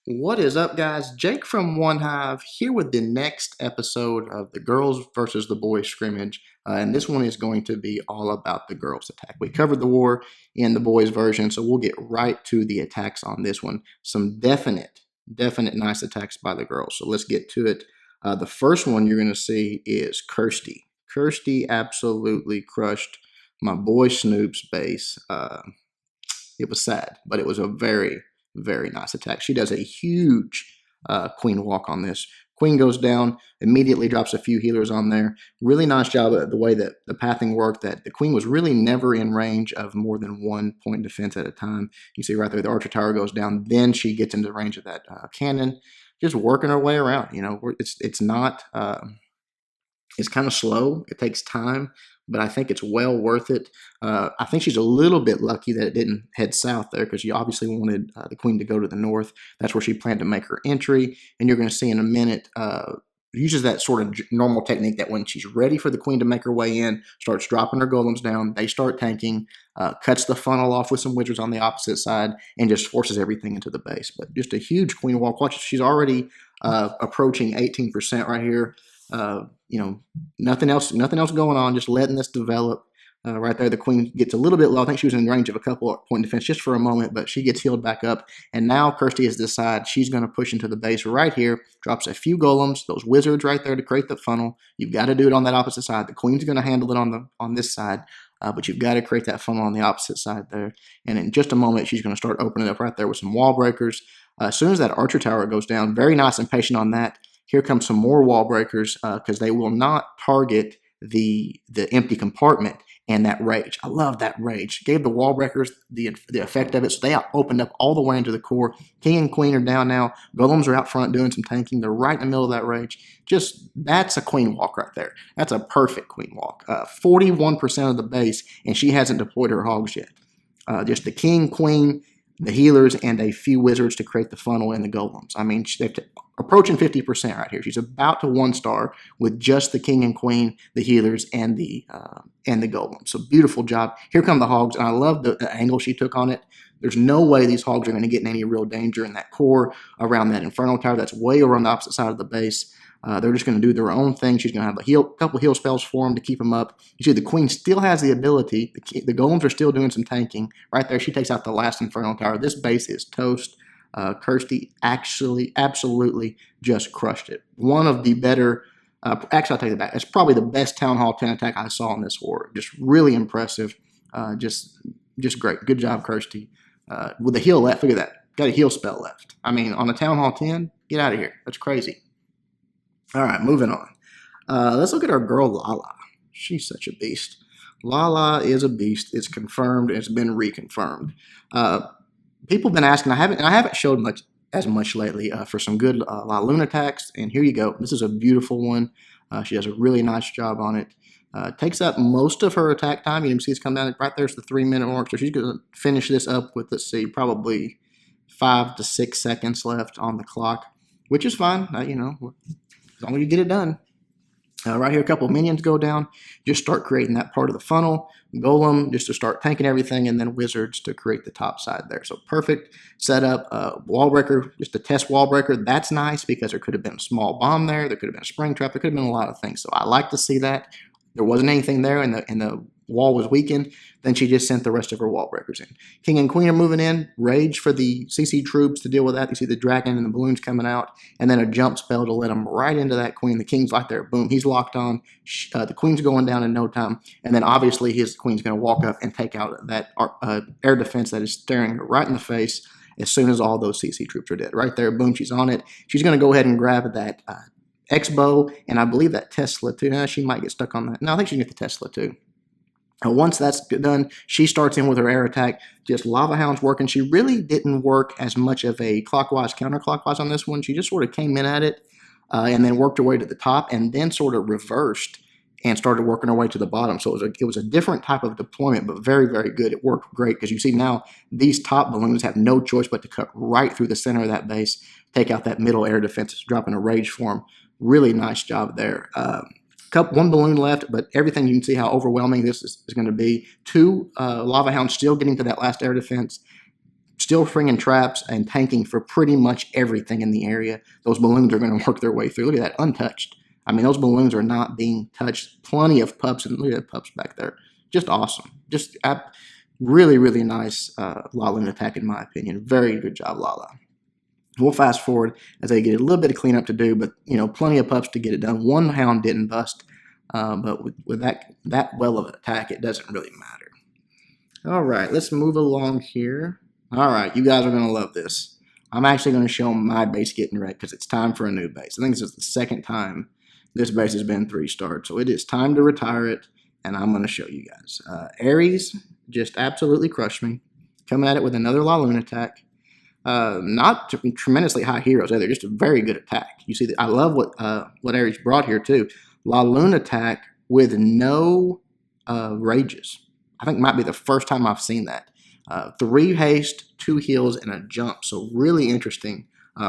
What is up, guys? Jake from One Hive here with the next episode of the girls versus the boys scrimmage. And this one is going to be all about the girls attack. We covered the war in the boys version, so we'll get right to the attacks on this one. Some definite nice attacks by the girls. So let's get to it. The first one you're going to see is Kirsty. Kirsty absolutely crushed my boy Snoop's base. It was sad, but it was a very nice attack. She does a huge queen walk on this. Queen goes down, immediately drops a few healers on there. Really nice job of the way that the pathing worked, that the queen was really never in range of more than 1 point defense at a time. You see right there, the archer tower goes down. Then she gets into range of that cannon, just working her way around. You know, it's not... it's kind of slow. It takes time, but I think it's well worth it. I think she's a little bit lucky that it didn't head south there because you obviously wanted the queen to go to the north. That's where she planned to make her entry. And you're going to see in a minute, uses that sort of normal technique that when she's ready for the queen to make her way in, starts dropping her golems down. They start tanking, cuts the funnel off with some wizards on the opposite side, and just forces everything into the base. But just a huge queen walk. Watch, she's already approaching 18% right here. You know, nothing else going on, just letting this develop. Right there, the queen gets a little bit low. I think she was in range of a couple of point defense just for a moment, but she gets healed back up. And now Kirsty has decided she's going to push into the base right here, drops a few golems, those wizards right there to create the funnel. You've got to do it on that opposite side. The queen's going to handle it on this side, but you've got to create that funnel on the opposite side there. And in just a moment, she's going to start opening up right there with some wall breakers. As soon as that archer tower goes down, very nice and patient on that. Here comes some more wall breakers because they will not target the empty compartment and that rage. I love that rage. Gave the wall breakers the effect of it, so they opened up all the way into the core. King and queen are down now. Golems are out front doing some tanking. They're right in the middle of that rage. Just, that's a queen walk right there. That's a perfect queen walk. 41% of the base, and she hasn't deployed her hogs yet. Just the king, queen, the healers, and a few wizards to create the funnel and the golems. I mean, they're approaching 50% right here. She's about to 1-star with just the king and queen, the healers, and the golems. So beautiful job. Here come the hogs, and I love the angle she took on it. There's no way these hogs are going to get in any real danger in that core around that inferno tower. That's way over on the opposite side of the base. They're just going to do their own thing. She's going to have a couple heal spells for them to keep them up. You see the queen still has the ability. The golems are still doing some tanking. Right there, she takes out the last inferno tower. This base is toast. Kirsty actually absolutely just crushed it. One of the better, actually I'll take it back. It's probably the best Town Hall 10 attack I saw in this war. Just really impressive. Just great. Good job, Kirsty. With the heal left, look at that. Got a heal spell left. I mean, on a Town Hall 10, get out of here. That's crazy. All right, moving on. Let's look at our girl LaLa. She's such a beast. LaLa is a beast. It's confirmed. It's been reconfirmed. People have been asking. I haven't showed as much lately for some good La Luna attacks. And here you go. This is a beautiful one. She does a really nice job on it. Takes up most of her attack time. You can see it's come down right there's the 3-minute mark. So she's going to finish this up with, let's see, probably 5 to 6 seconds left on the clock, which is fine. You know, as long as you get it done. Right here, a couple of minions go down. Just start creating that part of the funnel. Golem just to start tanking everything, and then wizards to create the top side there. So perfect setup. Wall breaker, just a test wall breaker. That's nice because there could have been a small bomb there. There could have been a spring trap. There could have been a lot of things. So I like to see that. There wasn't anything there, and the wall was weakened. Then she just sent the rest of her wall breakers in. King and queen are moving in. Rage for the CC troops to deal with that. You see the dragon and the balloons coming out. And then a jump spell to let them right into that queen. The king's right there. Boom. He's locked on. The queen's going down in no time. And then obviously his queen's going to walk up and take out that air defense that is staring her right in the face as soon as all those CC troops are dead. Right there. Boom. She's on it. She's going to go ahead and grab that X-bow, and I believe that Tesla too. Now she might get stuck on that. No, I think she can get the Tesla too. Once that's done, she starts in with her air attack. Just Lava Hound's working. She really didn't work as much of a clockwise, counterclockwise on this one. She just sort of came in at it and then worked her way to the top and then sort of reversed and started working her way to the bottom. So it was a different type of deployment, but very good. It worked great because you see now these top balloons have no choice but to cut right through the center of that base, take out that middle air defense, dropping a rage form. Really nice job there. One balloon left, but everything you can see how overwhelming this is going to be. 2 Lava Hounds still getting to that last air defense. still springing traps and tanking for pretty much everything in the area. Those balloons are going to work their way through. Look at that, untouched. I mean, those balloons are not being touched. Plenty of pups, and look at the pups back there. Just awesome. Just really, really nice LaLa attack, in my opinion. Very good job, LaLa. We'll fast forward as they get a little bit of cleanup to do, but plenty of pups to get it done. One hound didn't bust, but with that well of an attack, it doesn't really matter. All right, let's move along here. All right, you guys are going to love this. I'm actually going to show my base getting ready because it's time for a new base. I think this is the second time this base has been 3-starred, so it is time to retire it, and I'm going to show you guys. Aries just absolutely crushed me. Coming at it with another LaLa attack. Not tremendously high heroes either, just a very good attack. You see, I love what Aries brought here too. LaLa attack with no rages. I think it might be the first time I've seen that. 3 haste, 2 heals, and a jump. So really interesting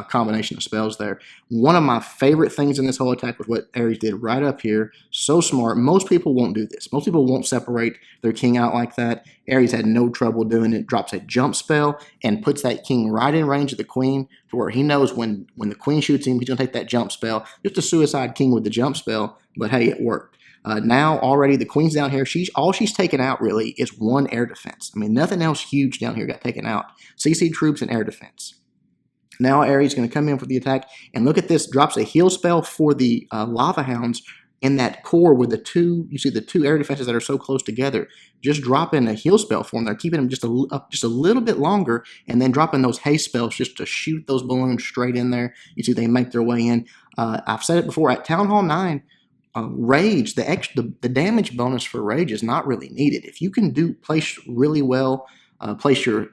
combination of spells there. One of my favorite things in this whole attack was what Aries did right up here. So smart. Most people won't do this. Most people won't separate their king out like that. Aries had no trouble doing it. Drops a jump spell and puts that king right in range of the queen to where he knows when the queen shoots him, he's going to take that jump spell. Just a suicide king with the jump spell, but hey, it worked. Now already the queen's down here. All she's taken out really is 1 air defense. I mean, nothing else huge down here got taken out. CC troops and air defense. Now Aries is going to come in for the attack, and look at this. Drops a heal spell for the lava hounds in that core with the 2. You see the 2 air defenses that are so close together. Just dropping a heal spell for them. They're keeping them just a little bit longer, and then dropping those haste spells just to shoot those balloons straight in there. You see they make their way in. I've said it before at Town Hall 9. Rage, the damage bonus for rage is not really needed. If you can place really well, place your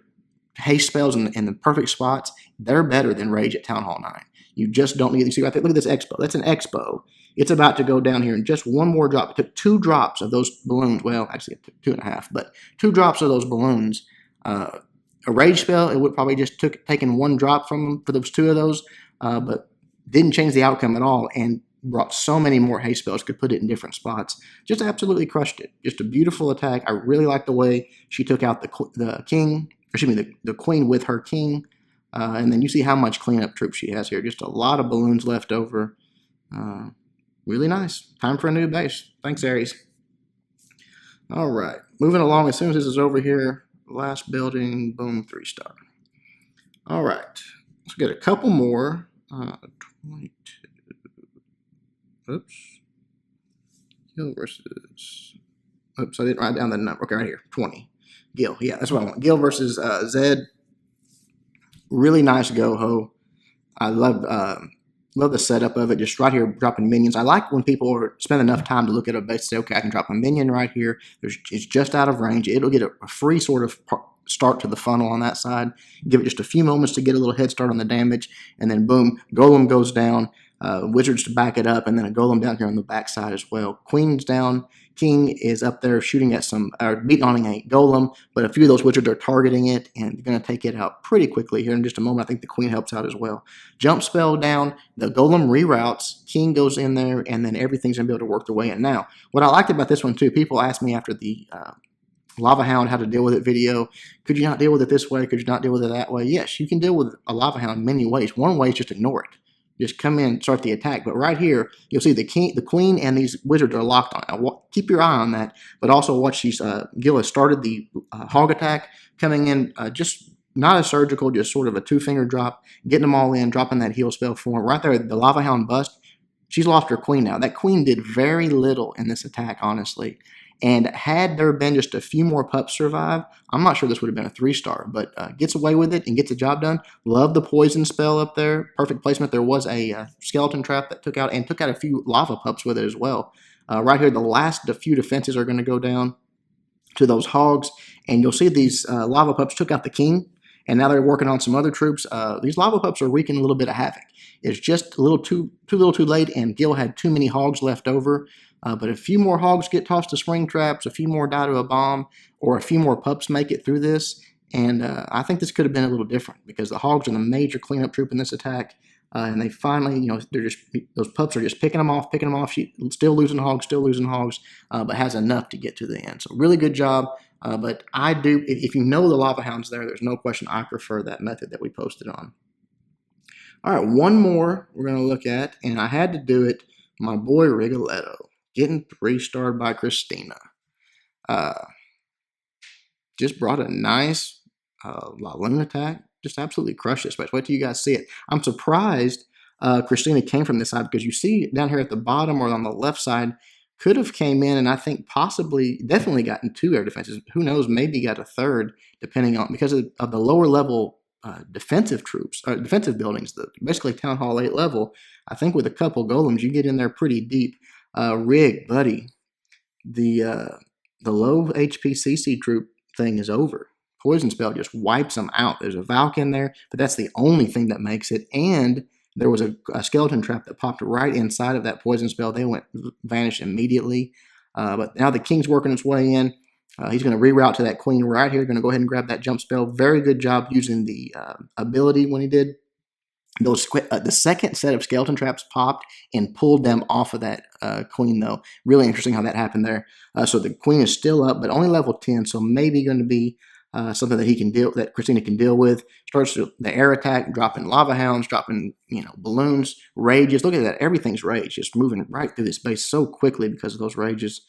haste spells in the perfect spots, they're better than rage at Town Hall 9. You just don't need to see right there. Look at this expo. That's an expo. It's about to go down here in just 1 more drop. It took 2 drops of those balloons. Well, actually it took 2.5, but 2 drops of those balloons. A rage spell, it would probably just taken 1 drop from them for those 2 of those, but didn't change the outcome at all, and brought so many more haste spells, could put it in different spots. Just absolutely crushed it. Just a beautiful attack. I really like the way she took out the king, excuse me, the queen with her king. And then you see how much cleanup troops she has here. Just a lot of balloons left over. Really nice. Time for a new base. Thanks, Aries. All right. Moving along, as soon as this is over here, last building, boom, 3-star. All right. Let's get a couple more. 22. Oops. Gil versus. Oops, I didn't write down the number. Okay, right here. 20. Gil. Yeah, that's what I want. Gil versus Zed. Really nice go-ho. I love the setup of it. Just right here, dropping minions. I like when people spend enough time to look at a base and say, okay, I can drop a minion right here. It's just out of range. It'll get a free sort of start to the funnel on that side. Give it just a few moments to get a little head start on the damage, and then boom, golem goes down. Wizards to back it up, and then a golem down here on the backside as well. Queen's down. King is up there shooting at beating on a golem, but a few of those wizards are targeting it, and they're going to take it out pretty quickly here in just a moment. I think the queen helps out as well. Jump spell down. The golem reroutes. King goes in there, and then everything's going to be able to work their way in. Now, what I liked about this one too, people asked me after the Lava Hound how to deal with it video. Could you not deal with it this way? Could you not deal with it that way? Yes, you can deal with a Lava Hound many ways. One way is just ignore it. Just come in, start the attack. But right here, you'll see the queen, and these wizards are locked on. Now, keep your eye on that. But also watch these. Gil has started the hog attack, coming in just not a surgical, just sort of a 2-finger drop, getting them all in, dropping that heal spell for him. Right there, the Lava Hound bust. She's lost her queen now. That queen did very little in this attack, honestly. And had there been just a few more pups survive, I'm not sure this would have been a 3-star, but gets away with it and gets the job done. Love the poison spell up there. Perfect placement. There was a skeleton trap that took out a few lava pups with it as well. Right here, the few defenses are going to go down to those hogs, and you'll see these lava pups took out the king, and now they're working on some other troops. These lava pups are wreaking a little bit of havoc. It's just a little too late, and Gil had too many hogs left over. But a few more hogs get tossed to spring traps, a few more die to a bomb, or a few more pups make it through this. And I think this could have been a little different because the hogs are the major cleanup troop in this attack. And they finally, those pups are just picking them off. She still losing hogs, but has enough to get to the end. So really good job. But I do, if you know the lava hound's there, there's no question I prefer that method that we posted on. All right, one more we're going to look at, and I had to do it. My boy Rigoletto getting 3-starred by Christina. Uh, just brought a nice LaLa attack. Just absolutely crushed this place. Wait till you guys see it. I'm surprised Christina came from this side, because you see down here at the bottom or on the left side, could have came in and I think possibly, definitely gotten 2 air defenses. Who knows, maybe got a third, depending on, because of the lower level defensive troops, defensive buildings, basically Town Hall 8 level. I think with a couple golems, you get in there pretty deep. Rig, buddy, the low HP CC troop thing is over. Poison spell just wipes them out. There's a Valk in there, but that's the only thing that makes it. And there was a skeleton trap that popped right inside of that poison spell. They vanished immediately. But now the king's working its way in. He's going to reroute to that queen right here. Going to go ahead and grab that jump spell. Very good job using the ability when he did. The second set of skeleton traps popped and pulled them off of that queen, though. Really interesting how that happened there. So the queen is still up, but only level 10, so maybe going to be something that Christina can deal with. Starts the air attack, dropping lava hounds, dropping balloons, rages. Look at that, everything's rage, just moving right through this base so quickly because of those rages.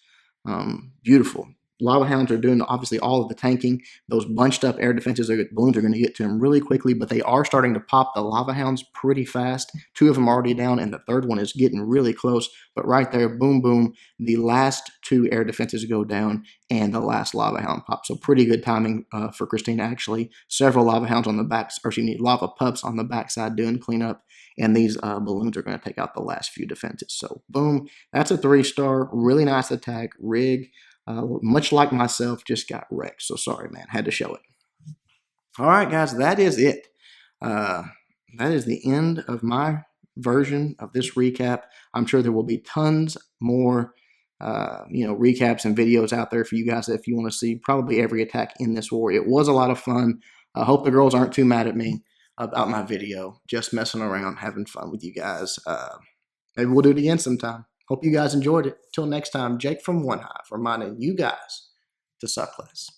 Beautiful. Lava hounds are doing obviously all of the tanking. Those bunched up air defenses, balloons are going to get to them really quickly, but they are starting to pop the lava hounds pretty fast. 2 of them are already down, and the third one is getting really close. But right there, boom, boom, the last 2 air defenses go down, and the last lava hound pops. So pretty good timing for Christina, actually. Several lava hounds on the back, or she needs lava pups on the backside doing cleanup, and these balloons are going to take out the last few defenses. So boom, that's a 3-star. Really nice attack. Rig. Much like myself, just got wrecked. So sorry, man. Had to show it. All right, guys, that is it. That is the end of my version of this recap. I'm sure there will be tons more, recaps and videos out there for you guys if you want to see probably every attack in this war. It was a lot of fun. I hope the girls aren't too mad at me about my video. Just messing around, having fun with you guys. Maybe we'll do it again sometime. Hope you guys enjoyed it. Till next time, Jake from One Hive reminding you guys to suck less.